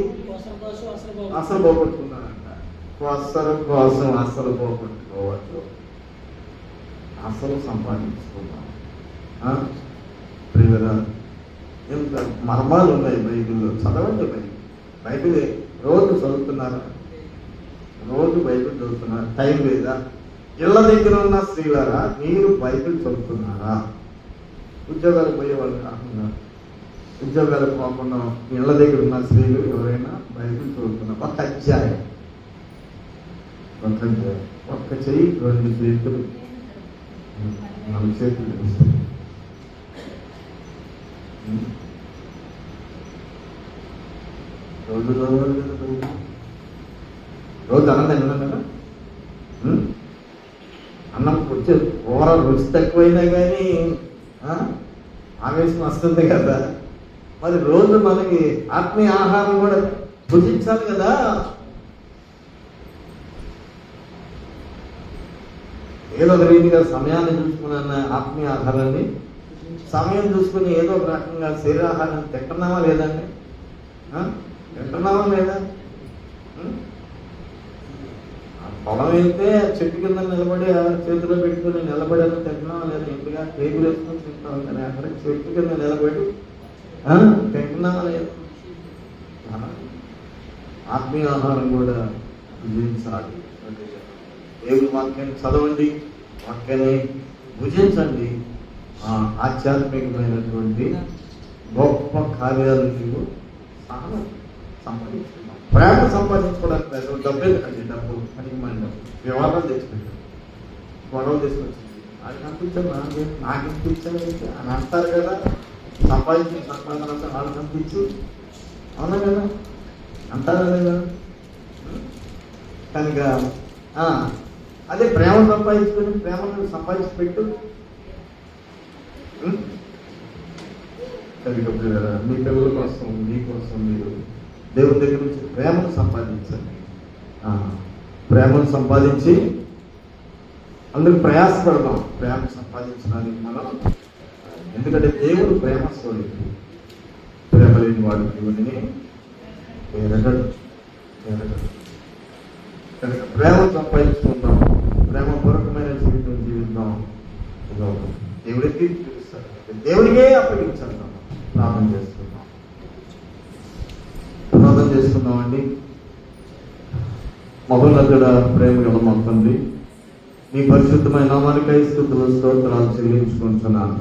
అసలు పోగొట్టుకున్నాడంట. కొసరు కోసం అసలు పోగొట్టుకోవచ్చు, అసలు సంపాదించుకున్నాం. ప్రియురా, ఎంత మర్మాలు ఉన్నాయి బైబిల్లో. చదవండి బైబిల్ రోజు చదువుతున్నారా? రోజు బైబిల్ చదువుతున్నారా? టైం లేదా? ఇళ్ళ దగ్గర ఉన్న స్త్రీలారా, మీరు బైబిల్ చదువుతున్నారా? ఉద్యోగాలు పోయేవాళ్ళు కాకుండా, ఉద్యోగాలు పోకుండా ఇళ్ళ దగ్గర ఉన్న స్త్రీలు ఎవరైనా బైబిల్ చదువుతున్నారు? ఒక అధ్యాయం, ఒక్క చెయ్యి, 2 చేతులు, 4 చేతులు రోజు చదవాలి కదా. రోజు అన్నం తిన్నాం కదా. అన్నం వచ్చే కూర రుచి తక్కువైనా కానీ ఆవేశం వస్తుంది కదా. మరి రోజు మనకి ఆత్మీయ ఆహారం కూడా భుజించాలి కదా. ఏదో ఒక రీతిగా సమయాన్ని చూసుకున్న ఆత్మీయ ఆహారాన్ని సమయం చూసుకుని ఏదో ఒక రకంగా శరీరాహారాన్ని తింటున్నావా లేదండి? తింటున్నావా లేదా? పొలం వెళ్తే చెట్టు కింద నిలబడి చేతిలో పెట్టుకుని నిలబడి తింటున్నావా లేదా? ఇంటిగా టేబుల్ వేసుకొని తింటున్నావు కానీ అక్కడ చెట్టు కింద నిలబడి తింటున్నావా లేదా? ఆత్మీయ ఆహారం కూడా భుజించాలి. దేవుని వాక్యాన్ని చదవండి, వాక్యాన్ని భుజించండి. ఆధ్యాత్మికమైనటువంటి గొప్ప కార్యాలు నీవు సంపాదించుకున్నావు. ప్రేమ సంపాదించుకోవడానికి డబ్బు ఎందుకండి? డబ్బు అని మన వివాదాలు తెచ్చిపెట్టారు, గొడవలు తీసుకొచ్చింది. అది అనిపించాను, నాకు అనిపించాను అని అంటారు కదా. సంపాదించిన సంపాదన అంతా వాళ్ళకి అనిపించి అవునా కదా అంటారా లేదా? కనుక అదే ప్రేమ సంపాదించుకొని ప్రేమను సంపాదించి పెట్టు. మీ పిల్లల కోసం మీకోసం మీరు దేవుని దగ్గర నుంచి ప్రేమను సంపాదించండి. ప్రేమను సంపాదించి అందుకు ప్రయాసపడదాం. ప్రేమ సంపాదించడానికి మనం, ఎందుకంటే దేవుడు ప్రేమ స్వరూపి. ప్రేమ లేని వాడు దేవుడిని ఎరగడు. కనుక ప్రేమ సంపాదించుకుందాం, ప్రేమపూర్వకమైన జీవితం జీవిద్దాం. దేవుడికి చూపిస్తాడు, దేవుడికే అప్పగించాలి. ప్రార్థన చేసుకుందామండి. మహోన్నతుడ, ప్రేమ గల మా తండ్రి, నీ పరిశుద్ధమైన నామానికై స్తుతులు స్తోత్రాలు చెల్లించుకుంటున్నాను.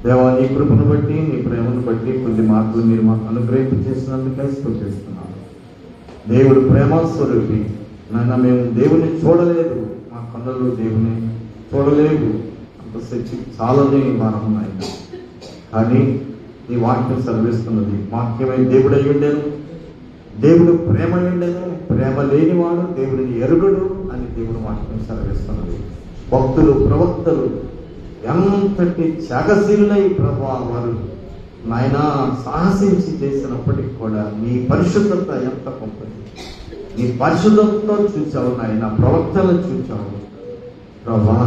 దేవా, నీ కృపను బట్టి నీ ప్రేమను బట్టి కొద్ది మాటలు మీరు మాకు అనుగ్రహింపు చేసినందుకై స్తుతిస్తున్నాను. దేవుడు ప్రేమ స్వరూపి. నాయన, మేము దేవుని చూడలేదు, మా కన్నులు దేవుని చూడలేవు, అంత శక్తి చాలని వారం నాయన. కానీ నీ వాక్యం సెలవిస్తున్నది, వాక్యమై దేవుడై ఉండెను, దేవుడు ప్రేమ ఉండెను, ప్రేమ లేనివాడు దేవుడిని ఎరుగడు అని దేవుడు వాక్యం సెలవిస్తున్నది. భక్తులు ప్రవక్తలు ఎంతటి త్యాగశీలై ప్రభా వారు నాయన సాహసించి చేసినప్పటికీ కూడా నీ పరిశుద్ధత ఎంత గొప్పది. నీ పరిశుద్ధతతో చూచావు నాయన, ప్రవక్తలను చూచావు ప్రభా.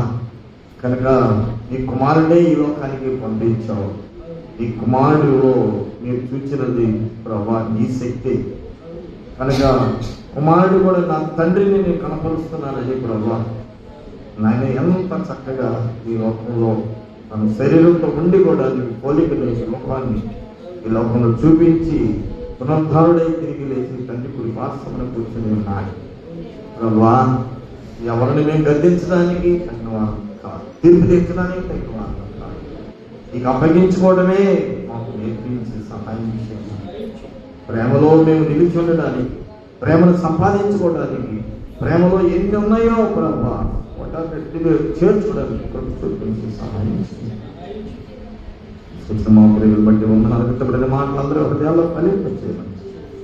కనుక నీ కుమారుడే ఈ లోకానికి పంపించావు. ఈ కుమారుడిలో మీరు చూచినది ప్రభా నీ శక్తి. కనుక కుమారుడు కూడా నా తండ్రిని నేను కనపరుస్తున్నానని ప్రభా నాయన ఎంత చక్కగా ఈ లోకంలో తన శరీరంతో ఉండి కూడా నీ పోలికని లోకాన్ని ఈ లోకంలో చూపించి పునరుద్ధారుడై తిరిగి లేచి తండ్రి కుడి పార్శ్వమున కూర్చొని ఉన్నాడు ప్రభా. ఎవరిని మేము గద్దించడానికి తగిన వారు కాదు, తీర్పు తీర్చడానికి తగిన వారు కాదు. నీకు అప్పగించుకోవడమే మాకు నేర్పించి సహాయం చేయాలి. ప్రేమలో మేము నిలిచి ఉండడానికి, ప్రేమను సంపాదించుకోవడానికి, ప్రేమలో ఎన్ని ఉన్నాయో ప్రభా వాటన్నిటిని చేర్చుకోవడానికి చూపించి సహాయం చేయాలి. మా ప్రేమను బట్టి వందనాలు వ్యక్తపడిన మాటలందరూ హృదయాల్లో ఫలింపచేయమని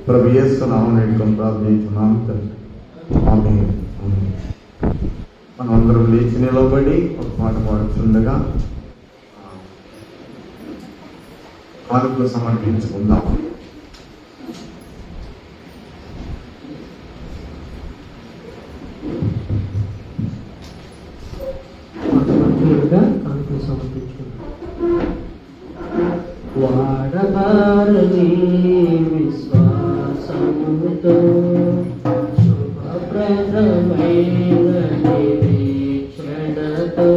ప్రభు యేసు నామమున ప్రార్థించున్నాము తండ్రి. ఆమేన్. మనం అందరం లేచి నిలబడి ఒక పాట పాడుతుండగా కానుకలు సమర్పించుకుందాం.
కానుకలు సమర్పించుకుందాం. వాడబారని విశ్వాసముతో శుభప్రదమైన నిరీక్షణతో